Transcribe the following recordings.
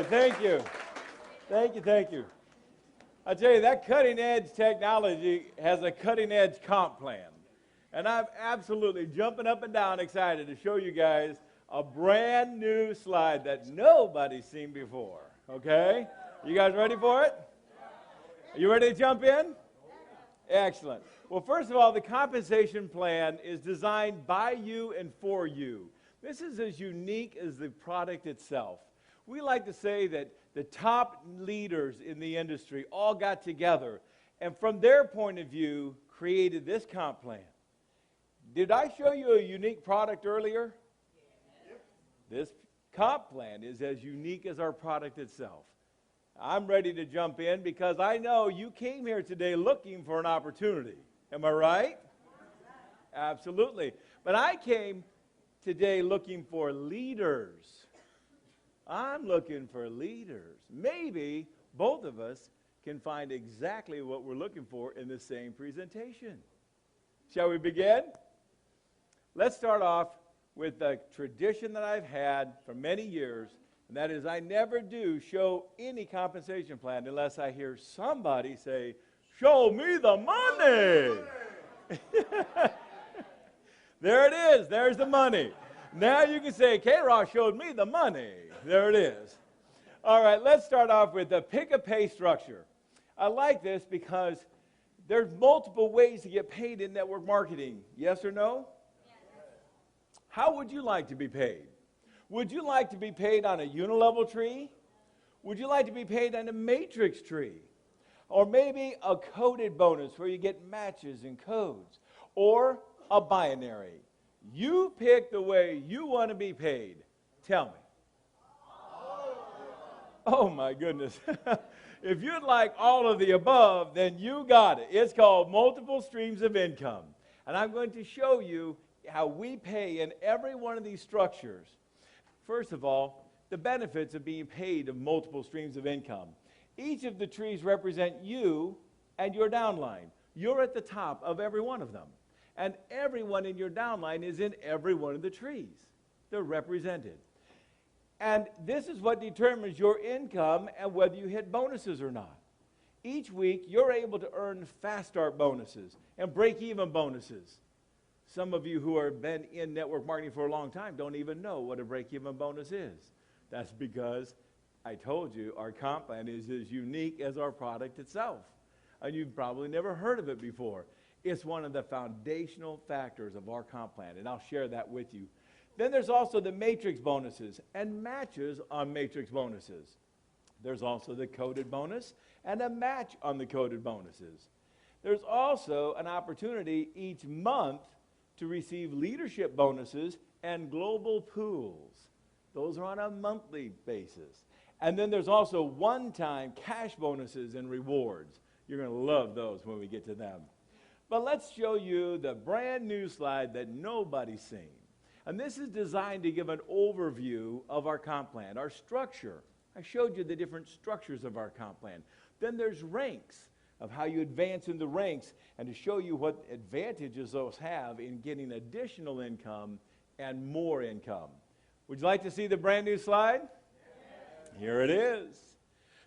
good. Thank you. Thank you, thank you. I tell you, that cutting edge technology has a cutting edge comp plan. And I'm absolutely jumping up and down excited to show you guys a brand new slide that nobody's seen before. Okay? You guys ready for it? Are you ready to jump in? Excellent. Well, first of all, the compensation plan is designed by you and for you. This is as unique as the product itself. We like to say that the top leaders in the industry all got together and from their point of view created this comp plan. Did I show you a unique product earlier? Yep. This comp plan is as unique as our product itself. I'm ready to jump in because I know you came here today looking for an opportunity. Am I right? Absolutely. But I came today looking for leaders. I'm looking for leaders. Maybe both of us can find exactly what we're looking for in the same presentation. Shall we begin? Let's start off with a tradition that I've had for many years, and that is I never do show any compensation plan unless I hear somebody say, "Show me the money." There it is. There's the money. Now you can say, K-Ross showed me the money. There it is. All right, let's start off with the pick-a-pay structure. I like this because there's multiple ways to get paid in network marketing. Yes or no? Yes. How would you like to be paid? Would you like to be paid on a unilevel tree? Would you like to be paid on a matrix tree? Or maybe a coded bonus where you get matches and codes? Or a binary? You pick the way you want to be paid. Tell me. Oh my goodness. If you'd like all of the above, then you got it. It's called multiple streams of income. And I'm going to show you how we pay in every one of these structures. First of all, the benefits of being paid of multiple streams of income. Each of the trees represent you and your downline. You're at the top of every one of them. And everyone in your downline is in every one of the trees. They're represented. And this is what determines your income and whether you hit bonuses or not. Each week, you're able to earn fast start bonuses and break-even bonuses. Some of you who have been in network marketing for a long time don't even know what a break-even bonus is. That's because I told you our comp plan is as unique as our product itself. And you've probably never heard of it before. It's one of the foundational factors of our comp plan, and I'll share that with you. Then there's also the matrix bonuses and matches on matrix bonuses. There's also the coded bonus and a match on the coded bonuses. There's also an opportunity each month to receive leadership bonuses and global pools. Those are on a monthly basis. And then there's also one-time cash bonuses and rewards. You're going to love those when we get to them. But let's show you the brand new slide that nobody's seen. And this is designed to give an overview of our comp plan, our structure. I showed you the different structures of our comp plan. Then there's ranks of how you advance in the ranks and to show you what advantages those have in getting additional income and more income. Would you like to see the brand new slide? Yes. Here it is.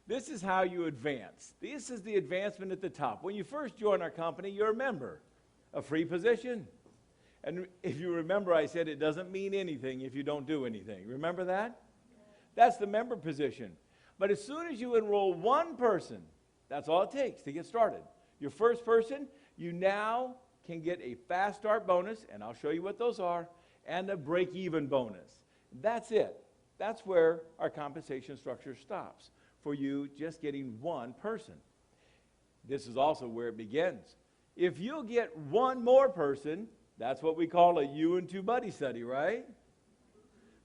This is how you advance. This is the advancement at the top. When you first join our company, you're a member, a free position. And if you remember, I said it doesn't mean anything if you don't do anything. Remember that? That's the member position. But as soon as you enroll one person, that's all it takes to get started. Your first person, you now can get a fast start bonus, and I'll show you what those are, and a break-even bonus. That's it. That's where our compensation structure stops for you just getting one person. This is also where it begins. If you'll get one more person, that's what we call a you and two buddy study, right?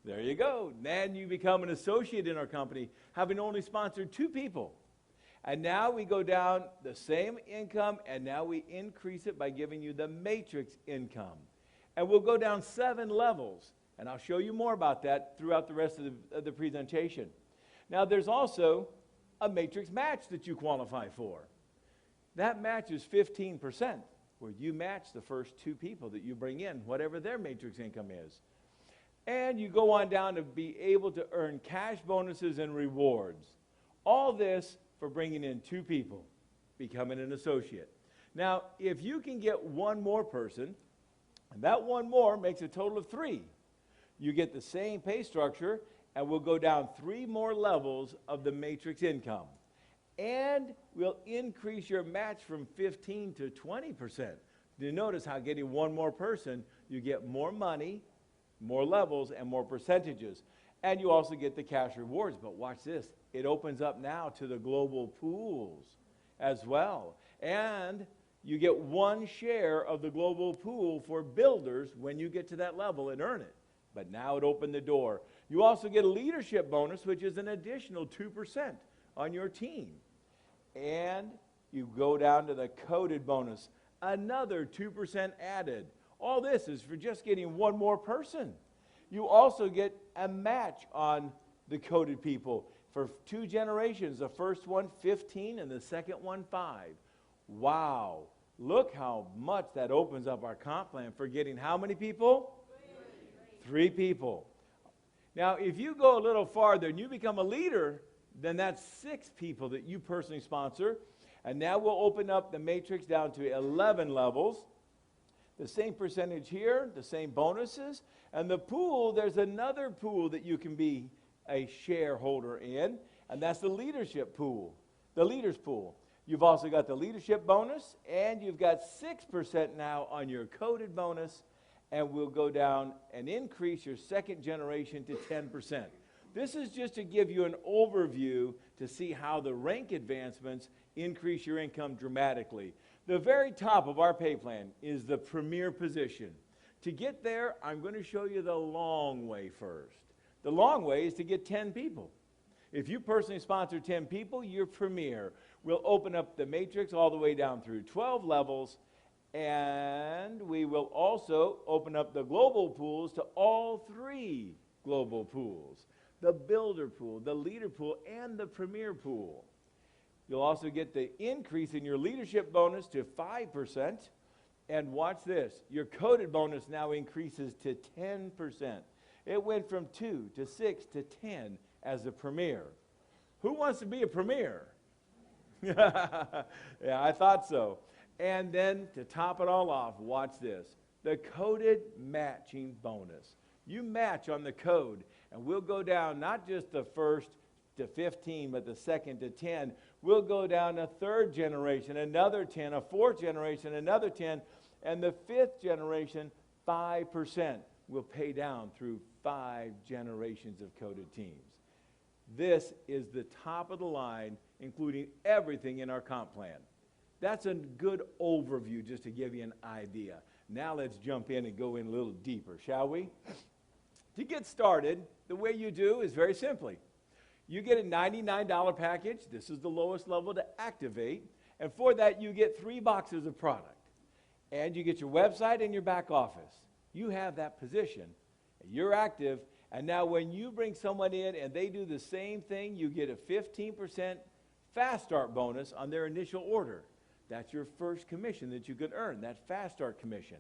There you go. Then you become an associate in our company, having only sponsored 2 people. And now we go down the same income, and now we increase it by giving you the matrix income. And we'll go down 7 levels, and I'll show you more about that throughout the rest of the presentation. Now, there's also a matrix match that you qualify for. That match is 15%, where you match the first 2 people that you bring in, whatever their matrix income is. And you go on down to be able to earn cash bonuses and rewards. All this for bringing in 2 people, becoming an associate. Now, if you can get 1 more person, and that 1 more makes a total of 3, you get the same pay structure, and we'll go down 3 more levels of the matrix income. And we'll increase your match from 15 to 20%. You notice how getting 1 more person, you get more money, more levels, and more percentages. And you also get the cash rewards. But watch this. It opens up now to the global pools as well. And you get 1 share of the global pool for builders when you get to that level and earn it. But now it opened the door. You also get a leadership bonus, which is an additional 2% on your team. And you go down to the coded bonus, another 2% added. All this is for just getting 1 more person. You also get a match on the coded people for 2 generations. The first one, 15, and the second one, 5. Wow. Look how much that opens up our comp plan for getting how many people? 3 people. Now, if you go a little farther and you become a leader, then that's 6 people that you personally sponsor. And now we'll open up the matrix down to 11 levels. The same percentage here, the same bonuses. And the pool, there's another pool that you can be a shareholder in, and that's the leadership pool, the leaders pool. You've also got the leadership bonus, and you've got 6% now on your coded bonus, and we'll go down and increase your second generation to 10%. This is just to give you an overview to see how the rank advancements increase your income dramatically. The very top of our pay plan is the premier position. To get there, I'm going to show you the long way first. The long way is to get 10 people. If you personally sponsor 10 people, you're premier. We'll open up the matrix all the way down through 12 levels, and we will also open up the global pools to all 3 global pools. The builder pool, the leader pool, and the premier pool. You'll also get the increase in your leadership bonus to 5%. And watch this. Your coded bonus now increases to 10%. It went from 2 to 6 to 10 as a premier. Who wants to be a premier? Yeah, I thought so. And then to top it all off, watch this. The coded matching bonus. You match on the code, and we'll go down not just the first to 15, but the second to 10. We'll go down a 3rd generation, another 10, a 4th generation, another 10, and the 5th generation, 5% will pay down through 5 generations of coded teams. This is the top of the line, including everything in our comp plan. That's a good overview just to give you an idea. Now let's jump in and go in a little deeper, shall we? To get started, the way you do is very simply. You get a $99 package. This is the lowest level to activate. And for that, you get 3 boxes of product. And you get your website and your back office. You have that position. You're active. And now when you bring someone in and they do the same thing, you get a 15% fast start bonus on their initial order. That's your first commission that you can earn, that fast start commission.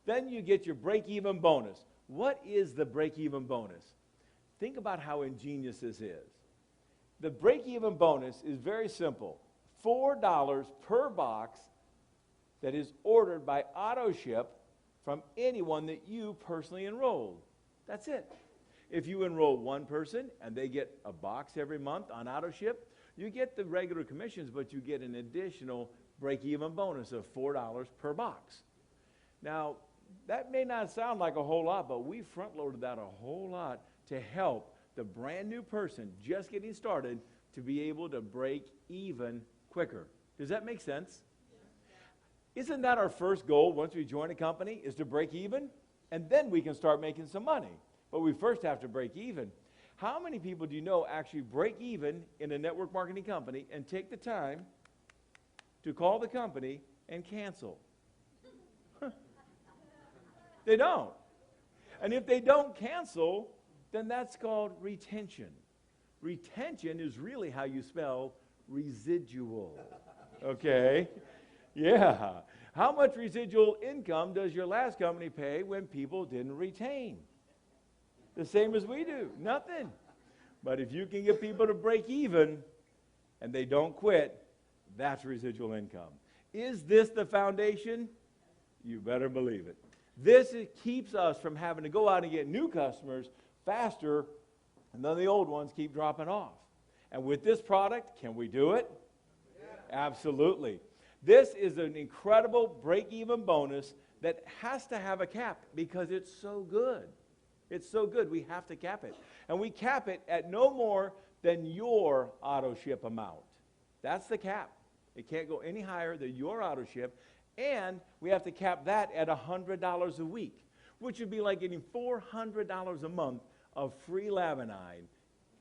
Then you get your break-even bonus. What is the break-even bonus? Think about how ingenious this is. The break-even bonus is very simple. $4 per box that is ordered by auto ship from anyone that you personally enrolled. That's it. If you enroll 1 person and they get a box every month on auto ship, you get the regular commissions, but you get an additional break-even bonus of $4 per box. Now, that may not sound like a whole lot, but we front-loaded that a whole lot to help the brand new person just getting started to be able to break even quicker. Does that make sense? Isn't that our first goal once we join a company, is to break even? And then we can start making some money. But we first have to break even. How many people do you know actually break even in a network marketing company and take the time to call the company and cancel? They don't. And if they don't cancel, then that's called retention. Retention is really how you spell residual. Okay? Yeah. How much residual income does your last company pay when people didn't retain? the same as we do. Nothing. But if you can get people to break even and they don't quit, that's residual income. Is this the foundation? You better believe it. Keeps us from having to go out and get new customers faster, and then the old ones keep dropping off. And with this product, can we do it? Yeah. Absolutely. This is an incredible break-even bonus that has to have a cap because it's so good. It's so good, we have to cap it. And we cap it at no more than your auto ship amount. That's the cap. It can't go any higher than your auto ship. And we have to cap that at $100 a week, which would be like getting $400 a month of free Laminine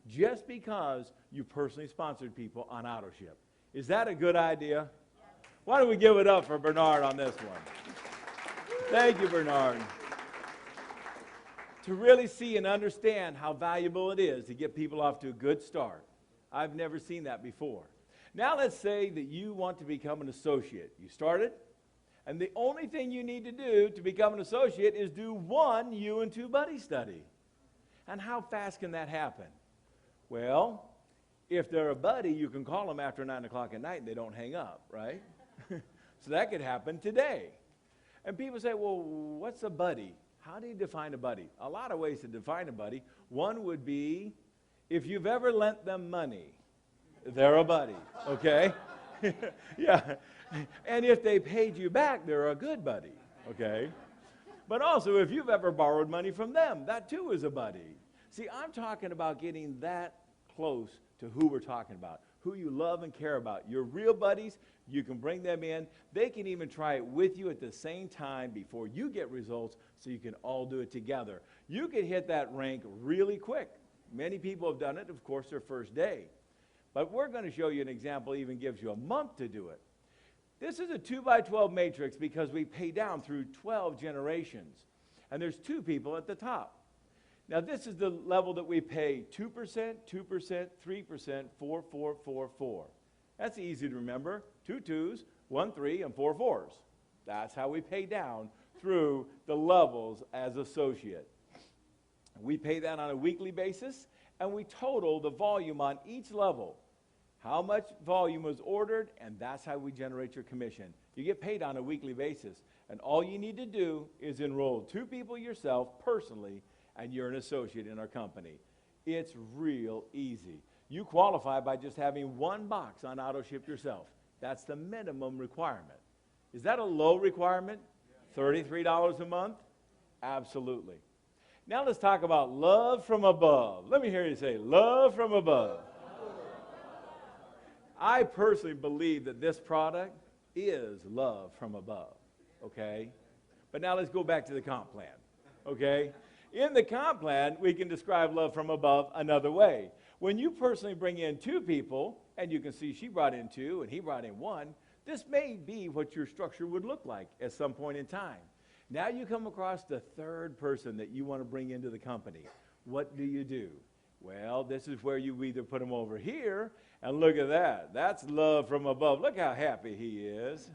just because you personally sponsored people on auto ship. Is that a good idea? Why don't we give it up for Bernard on this one? Thank you, Bernard. To really see and understand how valuable it is to get people off to a good start. I've never seen that before. Now let's say that you want to become an associate. You started, and the only thing you need to do to become an associate is do one You and Two Buddy study. And how fast can that happen? Well, if they're a buddy, you can call them after 9 o'clock at night and they don't hang up, right? So that could happen today. And people say, well, what's a buddy? How do you define a buddy? A lot of ways to define a buddy. One would be, if you've ever lent them money, they're a buddy, okay? Yeah. And if they paid you back, they're a good buddy, okay? But also, if you've ever borrowed money from them, that too is a buddy. See, I'm talking about getting that close to who we're talking about, who you love and care about. Your real buddies, you can bring them in. They can even try it with you at the same time before you get results, so you can all do it together. You can hit that rank really quick. Many people have done it, of course, their first day. But we're going to show you an example, even gives you a month to do it. This is a 2x12 matrix because we pay down through 12 generations. And there's 2 people at the top. Now, this is the level that we pay 2%, 2%, 3%, 4, 4, 4, 4. That's easy to remember. 2 2s, 1 3, and 4 4s. That's how we pay down through the levels as associate. We pay that on a weekly basis, and we total the volume on each level. How much volume was ordered, and that's how we generate your commission. You get paid on a weekly basis, and all you need to do is enroll 2 people yourself personally, and you're an associate in our company. It's real easy. You qualify by just having 1 box on auto ship yourself. That's the minimum requirement. Is that a low requirement? $33 a month? Absolutely. Now let's talk about love from above. Let me hear you say, love from above. I personally believe that this product is love from above, okay? But now let's go back to the comp plan, okay? In the comp plan, we can describe love from above another way. When you personally bring in 2 people, and you can see she brought in 2 and he brought in 1, this may be what your structure would look like at some point in time. Now you come across the 3rd person that you want to bring into the company. What do? Well, this is where you either put them over here, and look at that. That's love from above. Look how happy he is.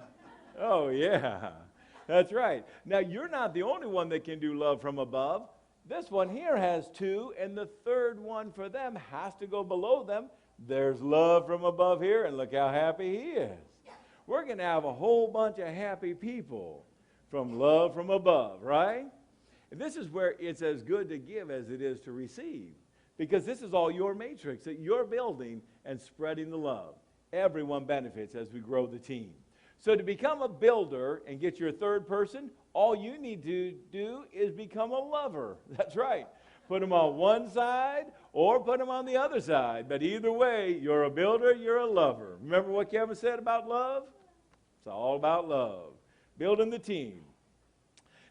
Oh, yeah. That's right. Now, you're not the only one that can do love from above. This one here has 2, and the 3rd one for them has to go below them. There's love from above here, and look how happy he is. We're going to have a whole bunch of happy people from love from above, right? And this is where it's as good to give as it is to receive, because this is all your matrix that you're building and spreading the love. Everyone benefits as we grow the team. So to become a builder and get your 3rd person, all you need to do is become a lover. That's right. Put them on one side or put them on the other side. But either way, you're a builder, you're a lover. Remember what Kevin said about love? It's all about love. Building the team.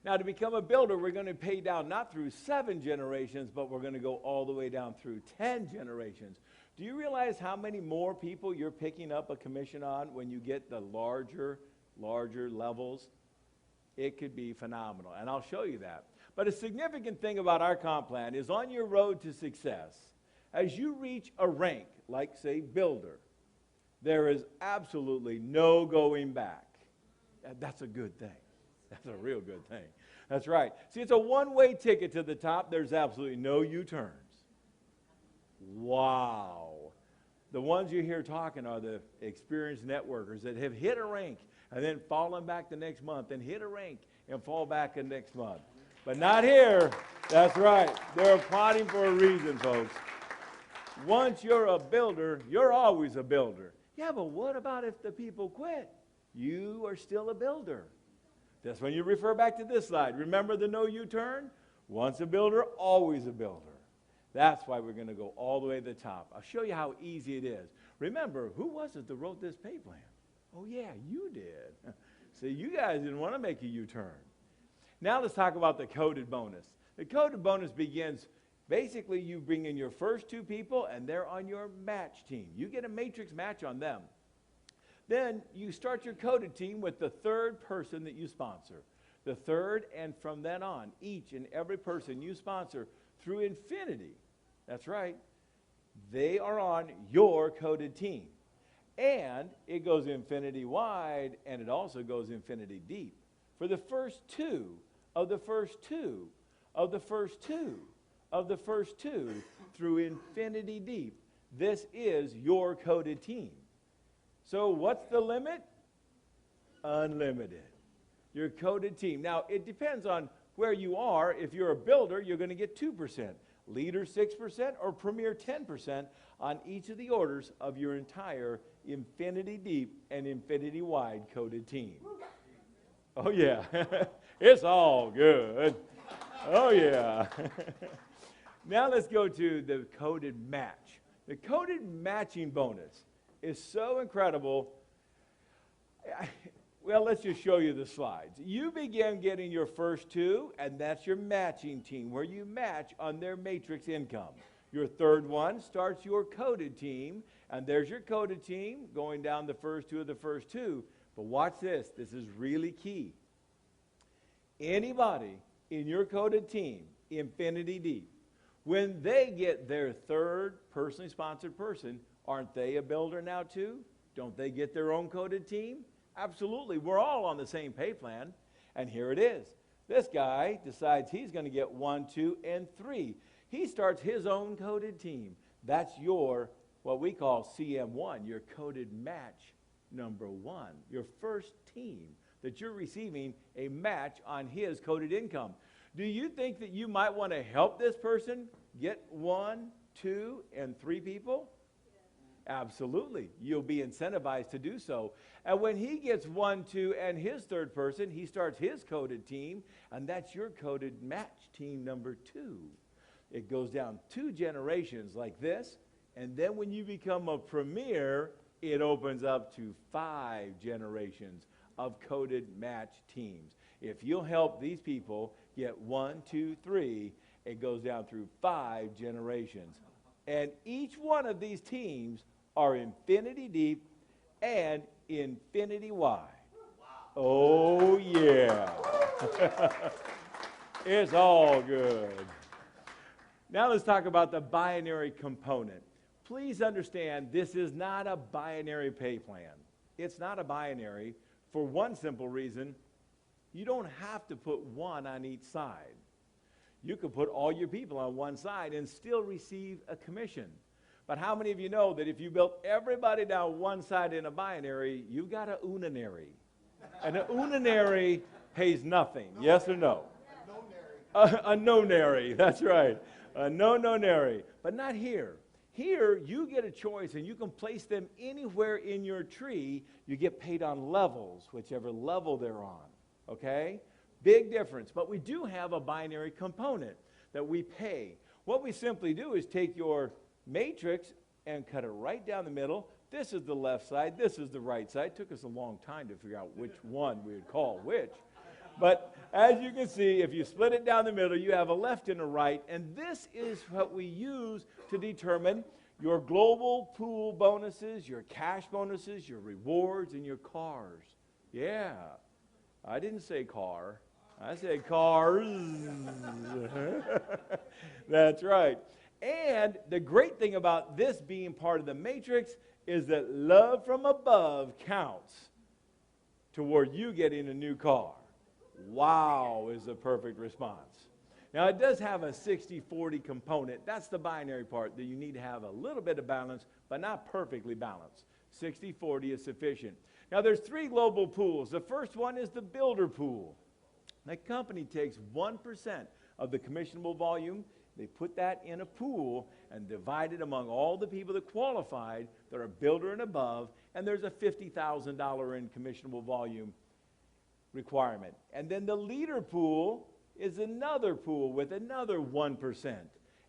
Now, to become a builder, we're going to pay down not through 7 generations, but we're going to go all the way down through 10 generations. Do you realize how many more people you're picking up a commission on when you get the larger levels? It could be phenomenal, and I'll show you that. But a significant thing about our comp plan is on your road to success, as you reach a rank, like, say, builder, there is absolutely no going back. That's a good thing. That's a real good thing. That's right. See, it's a one-way ticket to the top. There's absolutely no U-turns. Wow. The ones you hear talking are the experienced networkers that have hit a rank and then fallen back the next month and hit a rank and fall back the next month. But not here. That's right. They're plotting for a reason, folks. Once you're a builder, you're always a builder. Yeah, but what about if the people quit? You are still a builder. That's when you refer back to this slide. Remember the no U-turn? Once a builder, always a builder. That's why we're going to go all the way to the top. I'll show you how easy it is. Remember, who was it that wrote this pay plan? Oh, yeah, you did. See, you guys didn't want to make a U-turn. Now let's talk about the coded bonus. The coded bonus begins, basically you bring in your first two people and they're on your match team. You get a matrix match on them. Then you start your coded team with the third person that you sponsor. The third, and from then on, each and every person you sponsor through infinity, that's right, they are on your coded team. And it goes infinity wide, and it also goes infinity deep. For the first two of the first two of the first two of the first two through infinity deep, this is your coded team. So what's the limit? Unlimited. Your coded team. Now, it depends on where you are. If you're a builder, you're going to get 2%, leader 6%, or premier 10% on each of the orders of your entire infinity deep and infinity wide coded team. Oh, yeah. It's all good. Oh, yeah. Now let's go to the coded match. The coded matching bonus is so incredible. Well, let's just show you the slides. You begin getting your first two, and that's your matching team, where you match on their matrix income. Your third one starts your coded team, and there's your coded team going down the first two of the first two. But watch this. This is really key. Anybody in your coded team, infinity deep, when they get their third personally sponsored person, aren't they a builder now too? Don't they get their own coded team? Absolutely. We're all on the same pay plan. And here it is. This guy decides he's going to get 1, 2, and 3. He starts his own coded team. That's your, what we call CM1, your coded match number 1, your first team that you're receiving a match on his coded income. Do you think that you might want to help this person get 1, 2, and 3 people? Absolutely. You'll be incentivized to do so. And when he gets 1, 2, and his third person, he starts his coded team, and that's your coded match team number 2. It goes down 2 generations like this, and then when you become a premier, it opens up to 5 generations of coded match teams. If you'll help these people get 1, 2, 3, it goes down through 5 generations. And each one of these teams are infinity deep and infinity wide. Wow. Oh, yeah. It's all good. Now let's talk about the binary component. Please understand, this is not a binary pay plan. It's not a binary for one simple reason. You don't have to put 1 on each side. You can put all your people on one side and still receive a commission. But how many of you know that if you built everybody down one side in a binary, you got a unanary? And an unanary pays nothing, yes or no? A nonary, that's right. A no-nonary. But not here. Here, you get a choice, and you can place them anywhere in your tree. You get paid on levels, whichever level they're on, okay? Big difference. But we do have a binary component that we pay. What we simply do is take your matrix and cut it right down the middle. This is the left side. This is the right side. It took us a long time to figure out which one we would call which. But as you can see, if you split it down the middle, you have a left and a right. And this is what we use to determine your global pool bonuses, your cash bonuses, your rewards, and your cars. Yeah. I didn't say car. I said cars. That's right. And the great thing about this being part of the matrix is that love from above counts toward you getting a new car. Wow is the perfect response. Now, it does have a 60-40 component. That's the binary part, that you need to have a little bit of balance, but not perfectly balanced. 60-40 is sufficient. Now, there's 3 global pools. The first one is the builder pool. The company takes 1% of the commissionable volume. They put that in a pool and divide it among all the people that qualified that are builder and above, and there's a $50,000 in commissionable volume requirement. And then the leader pool is another pool with another 1%.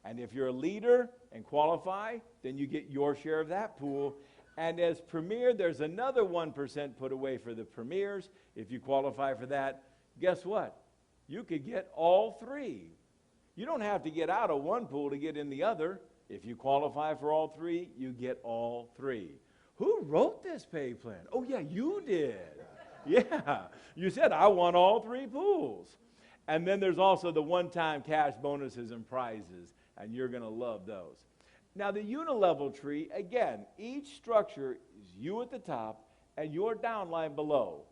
And if you're a leader and qualify, then you get your share of that pool. And as premier, there's another 1% put away for the premiers. If you qualify for that, guess what? You could get all 3. You don't have to get out of one pool to get in the other. If you qualify for all 3, you get all 3. Who wrote this pay plan? Oh, yeah, you did. Yeah, you said, I want all 3 pools. And then there's also the one-time cash bonuses and prizes, and you're going to love those. Now, the unilevel tree, again, each structure is you at the top and your downline below.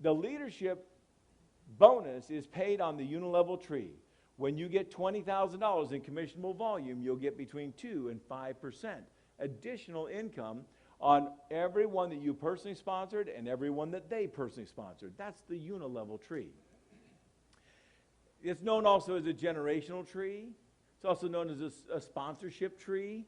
The leadership bonus is paid on the unilevel tree. When you get $20,000 in commissionable volume, you'll get between 2 and 5% additional income on every one that you personally sponsored and every one that they personally sponsored. That's the unilevel tree. It's known also as a generational tree. It's also known as a sponsorship tree.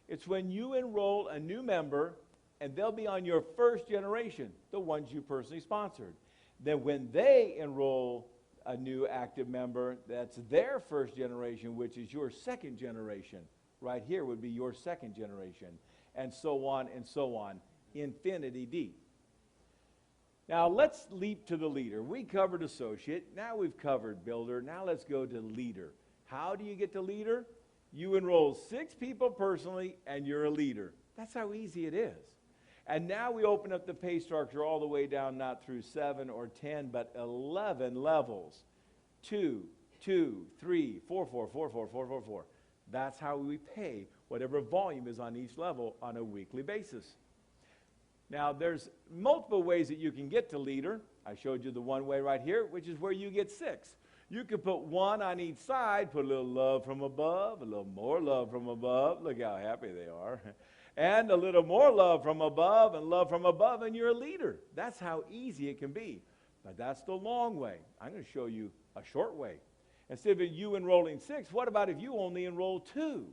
It's when you enroll a new member, and they'll be on your first generation, the ones you personally sponsored. Then when they enroll a new active member, that's their first generation, which is your second generation. Right here would be your second generation, and so on, infinity deep. Now let's leap to the leader. We covered associate, now we've covered builder, now let's go to leader. How do you get to leader? You enroll 6 people personally, and you're a leader. That's how easy it is. And now we open up the pay structure all the way down, not through 7 or 10, but 11 levels. 2, 2, 3, 4, 4, 4, 4, 4, 4, 4. That's how we pay whatever volume is on each level on a weekly basis. Now, there's multiple ways that you can get to leader. I showed you the one way right here, which is where you get 6. You could put 1 on each side, put a little love from above, a little more love from above. Look how happy they are. And a little more love from above, and you're a leader. That's how easy it can be. But that's the long way. I'm going to show you a short way. Instead of you enrolling 6, what about if you only enroll 2?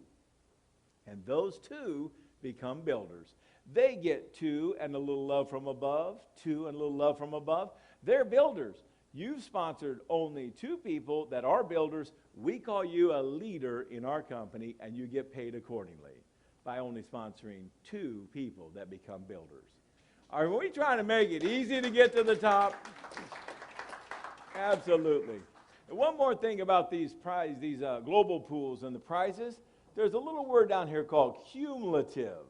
And those 2 become builders. They get 2 and a little love from above, 2 and a little love from above. They're builders. You've sponsored only 2 people that are builders. We call you a leader in our company, and you get paid accordingly by only sponsoring 2 people that become builders. Are we trying to make it easy to get to the top? Absolutely. And one more thing about these global pools and the prizes, there's a little word down here called cumulative.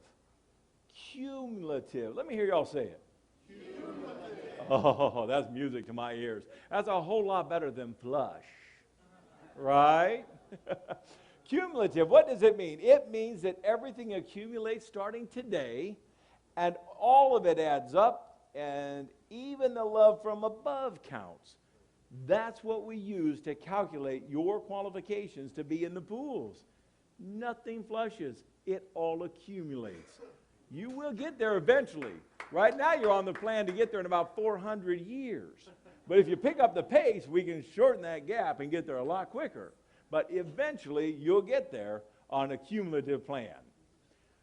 Cumulative. Let me hear y'all say it. Cumulative. Oh, that's music to my ears. That's a whole lot better than flush. Right? Cumulative, what does it mean? It means that everything accumulates starting today, and all of it adds up, and even the love from above counts. That's what we use to calculate your qualifications to be in the pools. Nothing flushes. It all accumulates. You will get there eventually. Right now you're on the plan to get there in about 400 years. But if you pick up the pace, we can shorten that gap and get there a lot quicker. But eventually, you'll get there on a cumulative plan.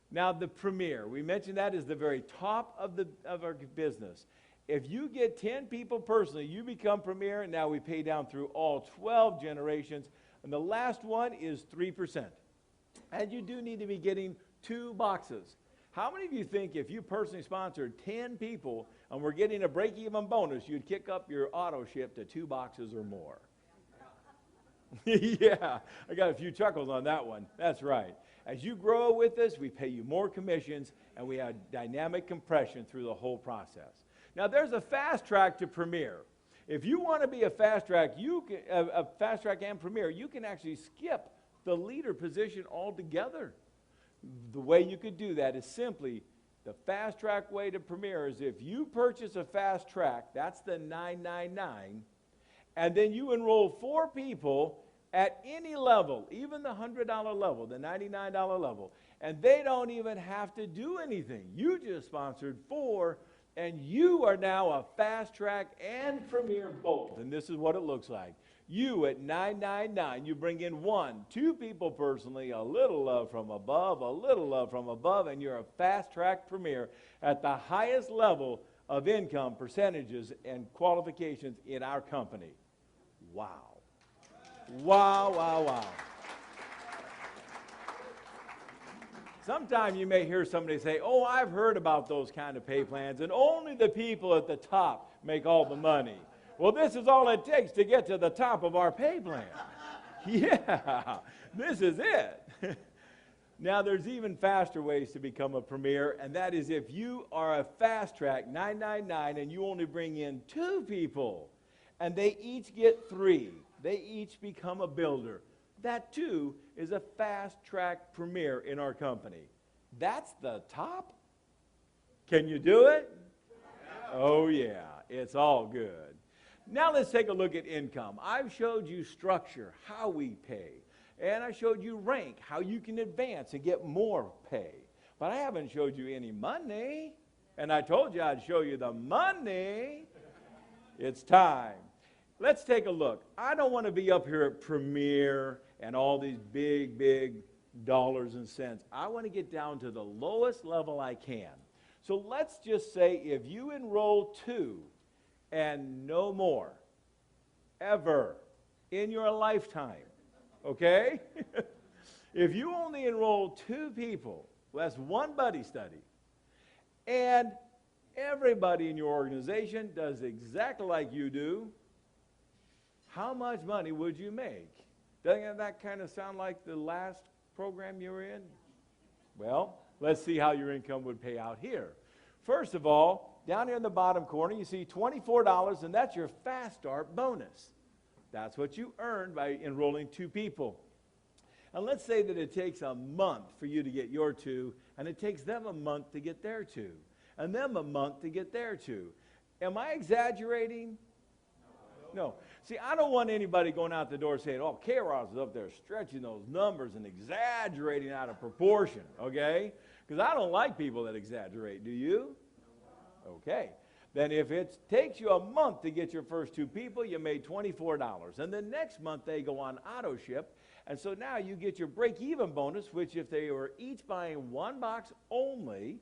Now, the premier, we mentioned that is the very top of our business. If you get 10 people personally, you become premier, and now we pay down through all 12 generations. And the last one is 3%. And you do need to be getting 2 boxes. How many of you think if you personally sponsored 10 people and were getting a break-even bonus, you'd kick up your auto ship to 2 boxes or more? Yeah, I got a few chuckles on that one. That's right. As you grow with us, we pay you more commissions, and we have dynamic compression through the whole process. Now, there's a fast track to premier. If you want to be a fast track and premier, you can actually skip the leader position altogether. The way you could do that is simply the fast track way to premier is if you purchase a fast track, that's the $999, And then you enroll 4 people at any level, even the $100 level, the $99 level. And they don't even have to do anything. You just sponsored 4, and you are now a fast track and premier both. And this is what it looks like. You at $9.99, you bring in 1, 2 people personally, a little love from above, a little love from above, and you're a fast track premier at the highest level of income, percentages, and qualifications in our company. Wow. Wow, wow, wow. Sometimes you may hear somebody say, oh, I've heard about those kind of pay plans, and only the people at the top make all the money. Well, this is all it takes to get to the top of our pay plan. Yeah, this is it. Now, there's even faster ways to become a premier, and that is if you are a fast track, $9.99, and you only bring in 2 people, and they each get 3. They each become a builder. That, too, is a fast track premier in our company. That's the top? Can you do it? Yeah. Oh, yeah, it's all good. Now let's take a look at income. I've showed you structure, how we pay. And I showed you rank, how you can advance and get more pay. But I haven't showed you any money. And I told you I'd show you the money. It's time. Let's take a look. I don't want to be up here at Premier and all these big, big dollars and cents. I want to get down to the lowest level I can. So let's just say if you enroll 2 and no more, ever, in your lifetime, okay? If you only enroll 2 people, well, that's 1 buddy study, and everybody in your organization does exactly like you do, how much money would you make? Doesn't that kind of sound like the last program you were in? Well, let's see how your income would pay out here. First of all, down here in the bottom corner, you see $24, and that's your Fast Start bonus. That's what you earn by enrolling 2 people. And let's say that it takes a month for you to get your 2, and it takes them a month to get their 2, and them a month to get their 2. Am I exaggerating? No. See, I don't want anybody going out the door saying, oh, K-Ross is up there stretching those numbers and exaggerating out of proportion, okay? Because I don't like people that exaggerate. Do you? Okay. Then if it takes you a month to get your first 2 people, you made $24. And the next month they go on auto ship. And so now you get your break-even bonus, which if they were each buying 1 box only,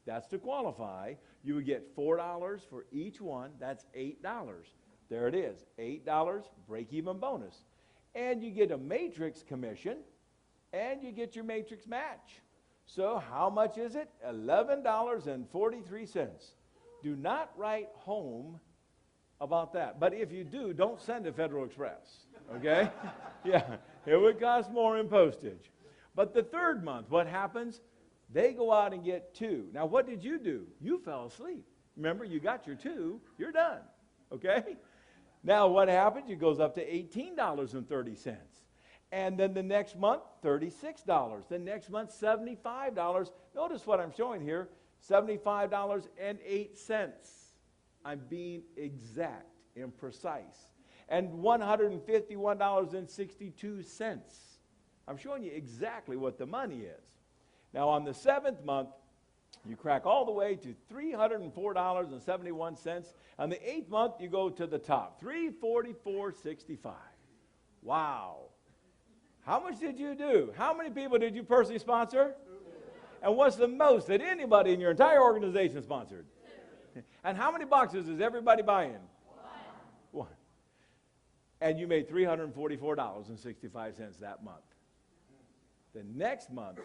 that's to qualify, you would get $4 for each one. That's $8. There it is, $8 break-even bonus. And you get a matrix commission, and you get your matrix match. So how much is it? $11.43. Do not write home about that. But if you do, don't send it Federal Express, okay? Yeah, it would cost more in postage. But the 3rd month, what happens? They go out and get 2. Now, what did you do? You fell asleep. Remember, you got your 2, you're done, okay? Now, what happens? It goes up to $18.30. And then the next month, $36. The next month, $75. Notice what I'm showing here, $75.08. I'm being exact and precise. And $151.62. I'm showing you exactly what the money is. Now, on the 7th month, you crack all the way to $304.71. On the 8th month, you go to the top, $344.65. Wow. How much did you do? How many people did you personally sponsor? 2. And what's the most that anybody in your entire organization sponsored? 2. And how many boxes is everybody buying? 1. And you made $344.65 that month. The next month,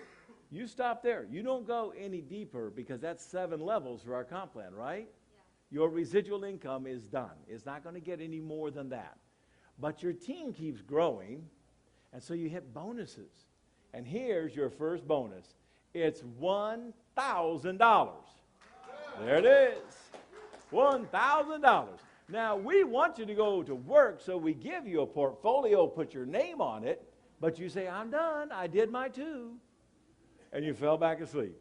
you stop there. You don't go any deeper because that's 7 levels for our comp plan, right? Yeah. Your residual income is done. It's not going to get any more than that. But your team keeps growing, and so you hit bonuses. And here's your first bonus. It's $1,000. There it is. $1,000. Now, we want you to go to work, so we give you a portfolio, put your name on it, but you say, I'm done. I did my 2. And you fell back asleep.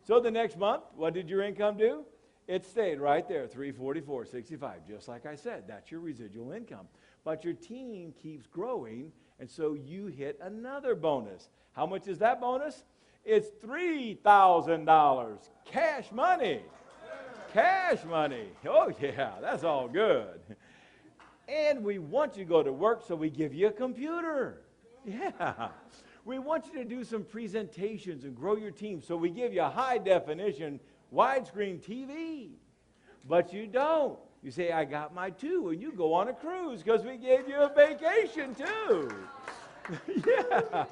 So the next month, what did your income do? It stayed right there, $344.65, just like I said. That's your residual income. but your team keeps growing, and so you hit another bonus. How much is that bonus? It's $3,000. Cash money. Cash money. Oh, yeah, that's all good. And we want you to go to work, so we give you a computer. Yeah. We want you to do some presentations and grow your team, so we give you a high-definition, widescreen TV. But you don't. You say, I got my two, and you go on a cruise because we gave you a vacation, too. Yeah.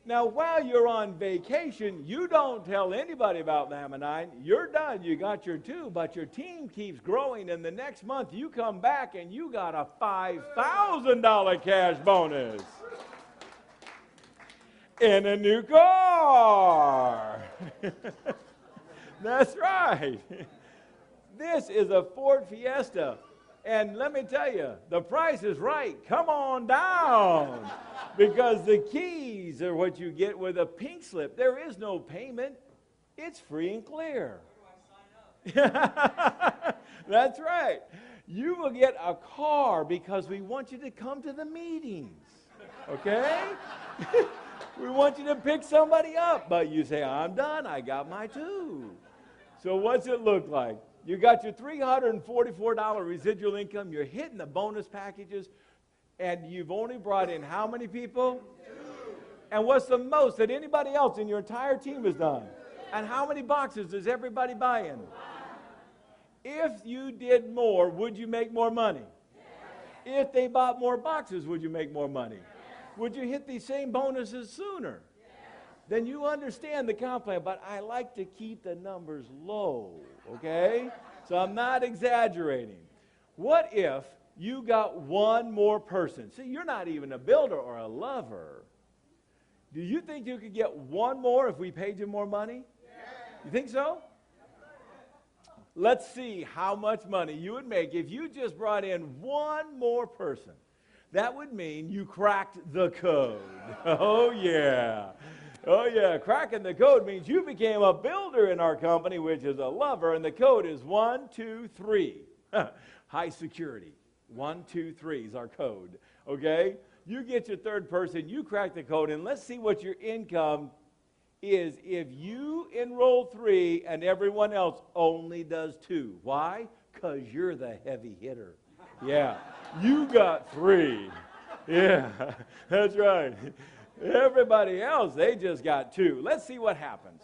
Now, while you're on vacation, you don't tell anybody about Lamb and I. You're done. You got your two, but your team keeps growing, and the next month you come back and you got a $5,000 cash bonus in a new car. That's right. This is a Ford Fiesta. And let me tell you, the price is right. Come on down. Because the keys are what you get with a pink slip. There is no payment. It's free and clear. Where do I sign up? That's right. You will get a car because we want you to come to the meetings. Okay? We want you to pick somebody up. But you say, I'm done. I got my two. So what's it look like? You got your $344 residual income. You're hitting the bonus packages. And you've only brought in how many people? 2. And what's the most that anybody else in your entire team has done? And how many boxes does everybody buy in? 1. If you did more, would you make more money? Yes. If they bought more boxes, would you make more money? Yes. Would you hit these same bonuses sooner? Yes. Then you understand the comp plan, but I like to keep the numbers low, okay? So I'm not exaggerating. What if you got one more person? See, you're not even a builder or a lover. Do you think you could get one more if we paid you more money? Yes. You think so? Let's see how much money you would make if you just brought in one more person. That would mean you cracked the code. Oh, yeah. Oh, yeah. Cracking the code means you became a builder in our company, which is a lover, and the code is 1, 2, 3. High security. 1, 2, 3 is our code, okay? You get your third person, you crack the code, and let's see what your income is if you enroll 3 and everyone else only does 2. Why? Because you're the heavy hitter. Yeah, you got 3. Yeah, that's right. Everybody else, they just got 2. Let's see what happens.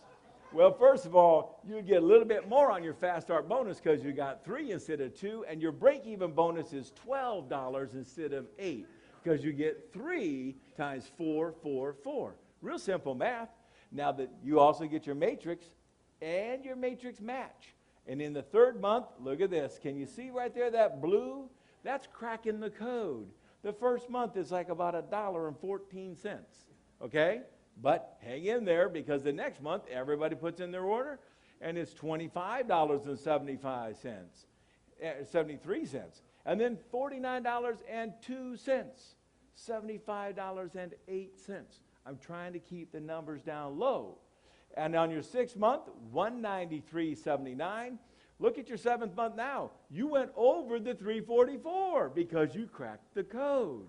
Well, first of all, you get a little bit more on your Fast Start bonus because you got 3 instead of 2, and your break-even bonus is $12 instead of 8 because you get 3 times 4, 4, 4. Real simple math. Now that you also get your matrix and your matrix match. And in the third month, look at this. Can you see right there that blue? That's cracking the code. The first month is like about $1.14, okay? But hang in there because the next month, everybody puts in their order, and it's $25.73. And then $49.02, $75.08. I'm trying to keep the numbers down low. And on your 6th month, $193.79. Look at your 7th month now. You went over the $344 because you cracked the code.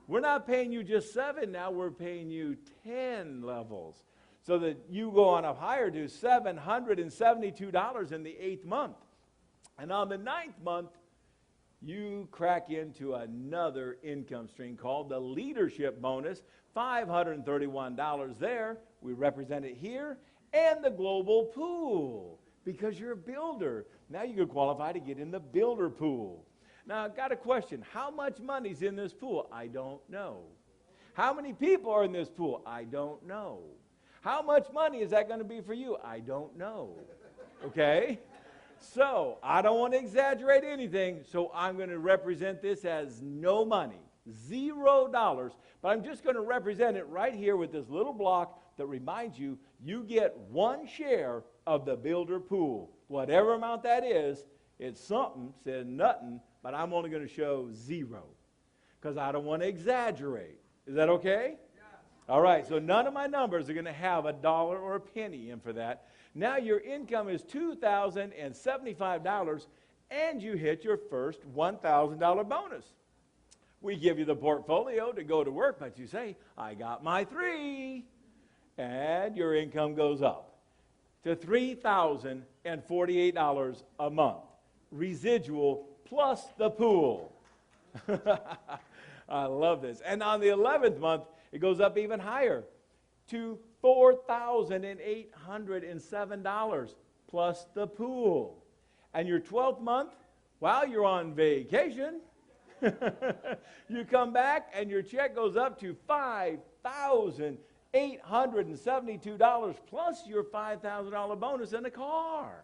We're not paying you just 7 now, we're paying you 10 levels. So that you go on up higher to $772 in the 8th month. And on the 9th month, you crack into another income stream called the leadership bonus, $531 there. We represent it here. And the global pool, because you're a builder. Now you can qualify to get in the builder pool. Now, I've got a question. How much money's in this pool? I don't know. How many people are in this pool? I don't know. How much money is that going to be for you? I don't know. Okay? So, I don't want to exaggerate anything, so I'm going to represent this as no money, $0, but I'm just going to represent it right here with this little block that reminds you, you get 1 share of the builder pool. Whatever amount that is, it's something, said nothing, but I'm only going to show 0 because I don't want to exaggerate. Is that okay? Yeah. All right, so none of my numbers are going to have $1 or a penny in for that. Now your income is $2,075, and you hit your first $1,000 bonus. We give you the portfolio to go to work, but you say, I got my 3, and your income goes up to $3,048 a month, residual plus the pool. I love this. And on the 11th month, it goes up even higher to $4,807 plus the pool. And your 12th month, while you're on vacation, you come back and your check goes up to $5,872 plus your $5,000 bonus in a car.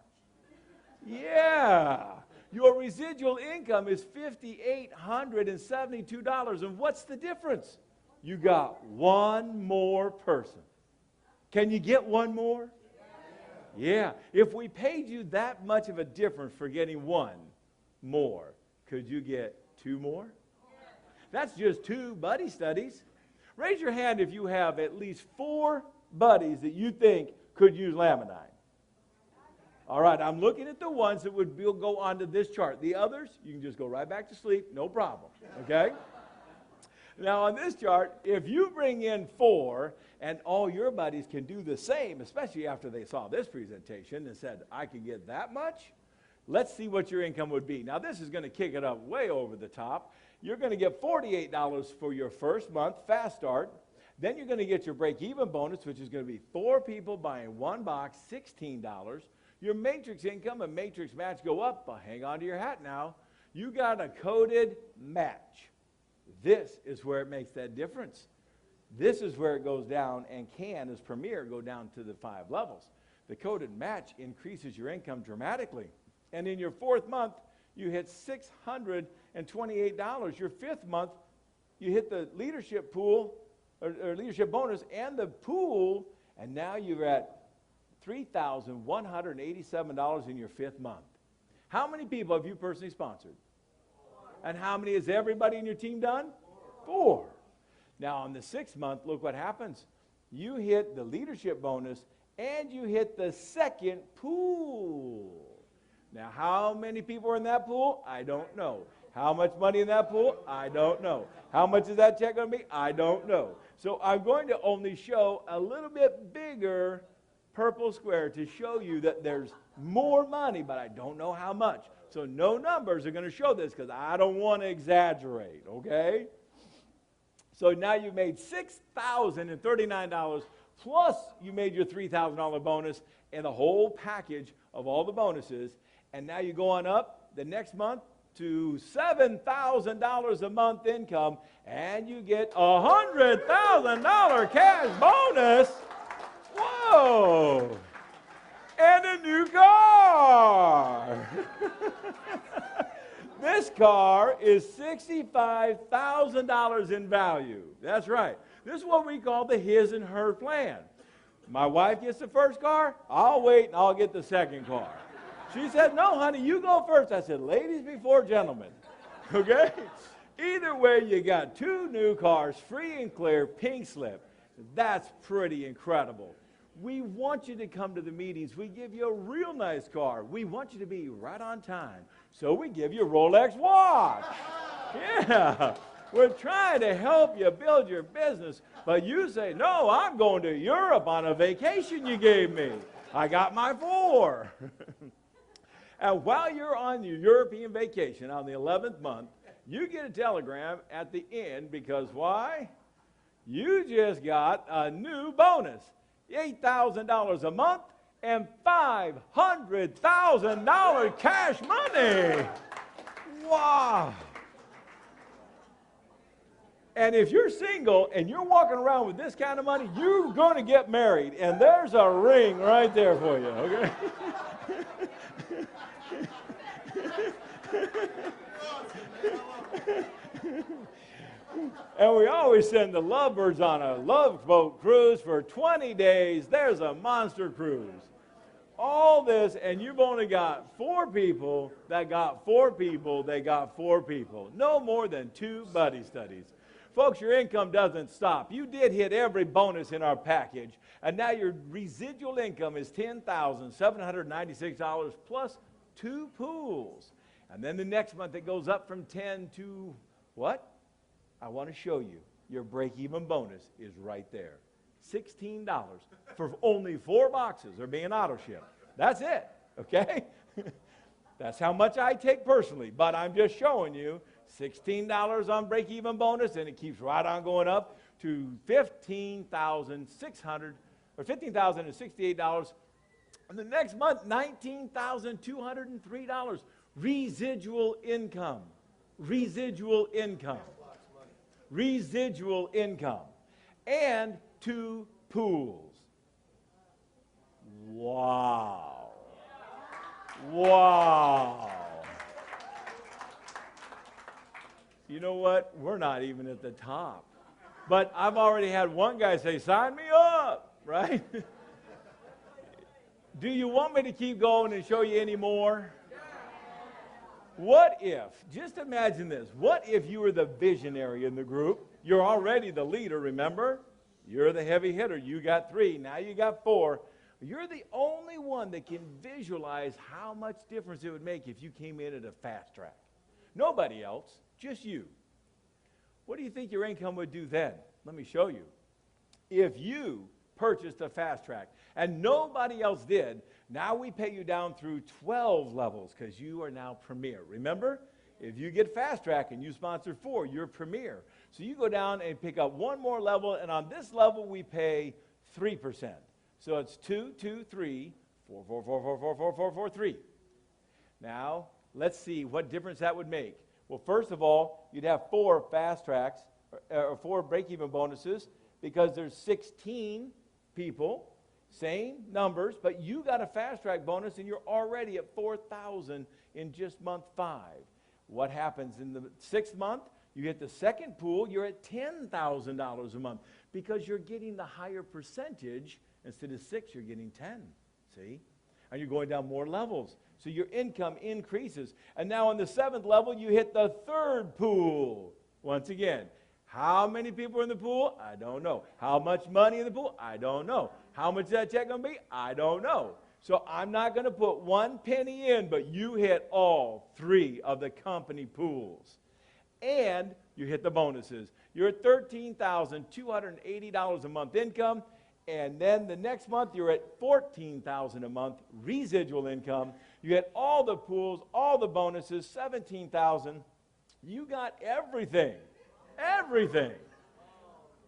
Yeah. Your residual income is $5,872. And what's the difference? You got one more person. Can you get one more? Yeah. If we paid you that much of a difference for getting one more, could you get 2 more? That's just 2 buddy studies. Raise your hand if you have at least 4 buddies that you think could use Laminine. All right, I'm looking at the ones that would go onto this chart. The others, you can just go right back to sleep, no problem, okay? Now, on this chart, if you bring in 4 and all your buddies can do the same, especially after they saw this presentation and said, I can get that much, let's see what your income would be. Now, this is going to kick it up way over the top. You're going to get $48 for your first month, fast start. Then you're going to get your break-even bonus, which is going to be 4 people buying 1 box, $16. Your matrix income and matrix match go up, but hang on to your hat now. You got a coded match. This is where it makes that difference. This is where it goes down and can, as Premier, go down to the 5 levels. The coded match increases your income dramatically. And in your 4th month, you hit $628. Your 5th month, you hit the leadership pool, or leadership bonus and the pool, and now you're at $3,187 in your 5th month. How many people have you personally sponsored? And how many has everybody in your team done? 4. Now, on the 6th month, look what happens. You hit the leadership bonus, and you hit the 2nd pool. Now, how many people are in that pool? I don't know. How much money in that pool? I don't know. How much is that check going to be? I don't know. So I'm going to only show a little bit bigger purple square to show you that there's more money, but I don't know how much. So no numbers are going to show this because I don't want to exaggerate, okay? So now you've made $6,039 plus you made your $3,000 bonus and the whole package of all the bonuses. And now you go on up the next month to $7,000 a month income, and you get a $100,000 cash bonus. Whoa! And a new car. This car is $65,000 in value. That's right. This is what we call the his and her plan. My wife gets the first car, I'll wait and I'll get the second car. She said, no, honey, you go first. I said, ladies before gentlemen. Okay? Either way, you got 2 new cars, free and clear, pink slip. That's pretty incredible. We want you to come to the meetings. We give you a real nice car. We want you to be right on time. So we give you a Rolex watch. Yeah. We're trying to help you build your business. But you say, no, I'm going to Europe on a vacation you gave me. I got my 4. And while you're on your European vacation on the 11th month, you get a telegram at the end because why? You just got a new bonus. $8,000 a month and $500,000 cash money. Wow. And if you're single and you're walking around with this kind of money, you're going to get married. And there's a ring right there for you, okay? And we always send the lovebirds on a love boat cruise for 20 days. There's a monster cruise. All this, and you've only got 4 people that got 4 people, they got 4 people. No more than 2 buddy studies. Folks, your income doesn't stop. You did hit every bonus in our package, and now your residual income is $10,796 plus 2 pools. And then the next month it goes up from 10 to what? I want to show you. Your break-even bonus is right there. $16 for only 4 boxes are being auto-shipped. That's it, okay? That's how much I take personally, but I'm just showing you $16 on break-even bonus, and it keeps right on going up to $15,600 or $15,068. And the next month, $19,203. Residual income. Residual income. Residual income. And 2 pools. Wow. Wow. You know what? We're not even at the top. But I've already had one guy say, sign me up, right? Do you want me to keep going and show you any more? What if, just imagine this, what if you were the visionary in the group? You're already the leader, remember? You're the heavy hitter. You got 3, now you got 4. You're the only one that can visualize how much difference it would make if you came in at a fast track. Nobody else, just you. What do you think your income would do then? Let me show you. If you purchased a fast track and nobody else did, now we pay you down through 12 levels because you are now premier. Remember, if you get fast track and you sponsor 4, you're premier. So you go down and pick up 1 more level, and on this level we pay 3%. So it's 2, 2, 3, 4, 4, 4, 4, 4, 4, 4, 4, 3. Now, let's see what difference that would make. Well, first of all, you'd have 4 fast tracks, or 4 break-even bonuses, because there's 16 people, same numbers, but you got a fast track bonus and you're already at 4,000 in just month 5. What happens in the 6th month? You hit the second pool, you're at $10,000 a month because you're getting the higher percentage. Instead of 6, you're getting 10, see? And you're going down more levels. So your income increases. And now on the 7th level, you hit the 3rd pool. Once again, how many people are in the pool? I don't know. How much money in the pool? I don't know. How much is that check going to be? I don't know. So I'm not going to put 1 penny in, but you hit all 3 of the company pools. And you hit the bonuses. You're at $13,280 a month income. And then the next month, you're at $14,000 a month residual income. You get all the pools, all the bonuses, $17,000. You got everything. Everything.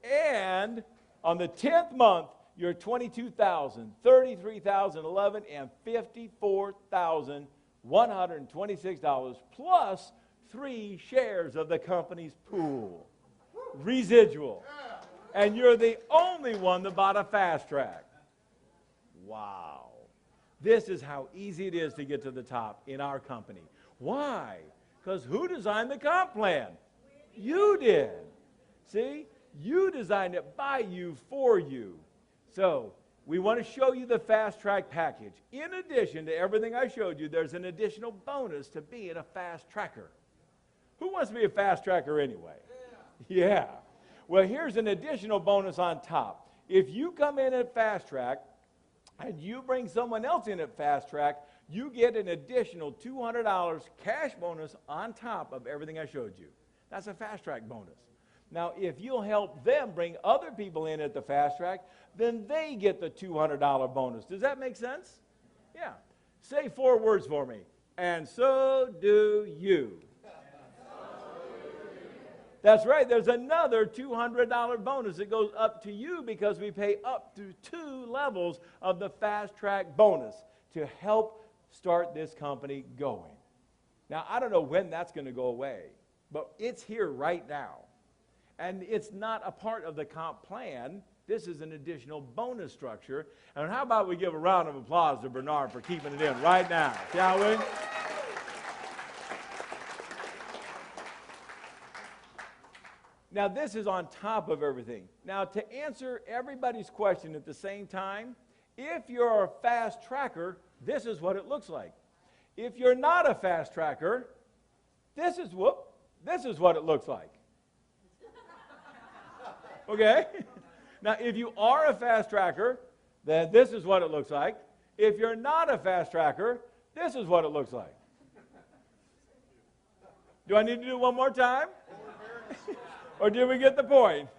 And on the 10th month, you're $22,000, $33,011, and $54,126 plus 3 shares of the company's pool. Residual. And you're the only one that bought a fast track. Wow. This is how easy it is to get to the top in our company. Why? Because who designed the comp plan? You did. See? You designed it by you, for you. So, we want to show you the fast track package. In addition to everything I showed you, there's an additional bonus to being a fast tracker. Who wants to be a fast tracker anyway? Yeah. Well, here's an additional bonus on top. If you come in at fast track and you bring someone else in at fast track, you get an additional $200 cash bonus on top of everything I showed you. That's a fast track bonus. Now, if you'll help them bring other people in at the fast track, then they get the $200 bonus. Does that make sense? Yeah. Say 4 words for me. And so do you. That's right. There's another $200 bonus that goes up to you because we pay up to 2 levels of the fast track bonus to help start this company going. Now, I don't know when that's going to go away, but it's here right now. And it's not a part of the comp plan. This is an additional bonus structure. And how about we give a round of applause to Bernard for keeping it in right now, shall we? Now, this is on top of everything. Now, to answer everybody's question at the same time, if you're a fast tracker, this is what it looks like. If you're not a fast tracker, this is what it looks like. Okay? Now, if you are a fast tracker, then this is what it looks like. If you're not a fast tracker, this is what it looks like. Do I need to do it one more time? Or did we get the point?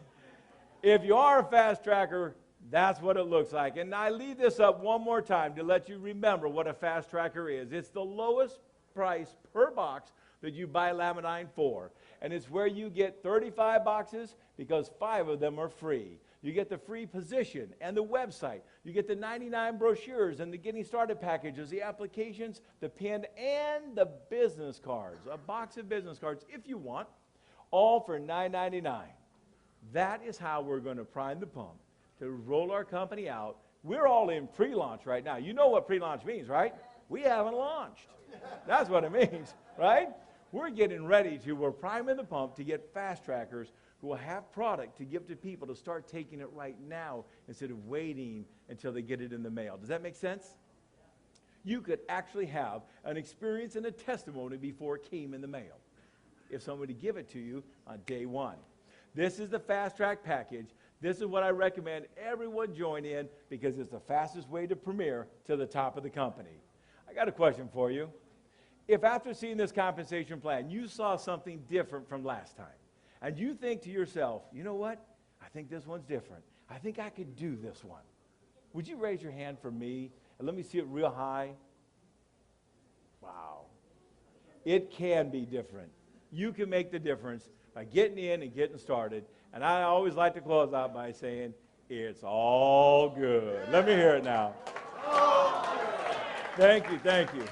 If you are a fast tracker, that's what it looks like. And I leave this up one more time to let you remember what a fast tracker is. It's the lowest price per box that you buy Laminine for. And it's where you get 35 boxes because 5 of them are free. You get the free position and the website. You get the 99 brochures and the getting started packages, the applications, the pin, and the business cards. A box of business cards if you want, all for $9.99. That is how we're going to prime the pump to roll our company out. We're all in pre-launch right now. You know what pre-launch means, right? We haven't launched. That's what it means, right? We're getting ready to, we're priming the pump to get fast trackers who will have product to give to people to start taking it right now instead of waiting until they get it in the mail. Does that make sense? You could actually have an experience and a testimony before it came in the mail if somebody give it to you on day one. This is the fast track package. This is what I recommend everyone join in because it's the fastest way to premiere to the top of the company. I got a question for you. If after seeing this compensation plan, you saw something different from last time, and you think to yourself, you know what? I think this one's different. I think I could do this one. Would you raise your hand for me? And let me see it real high. Wow. It can be different. You can make the difference by getting in and getting started. And I always like to close out by saying, it's all good. Let me hear it now. Thank you, thank you.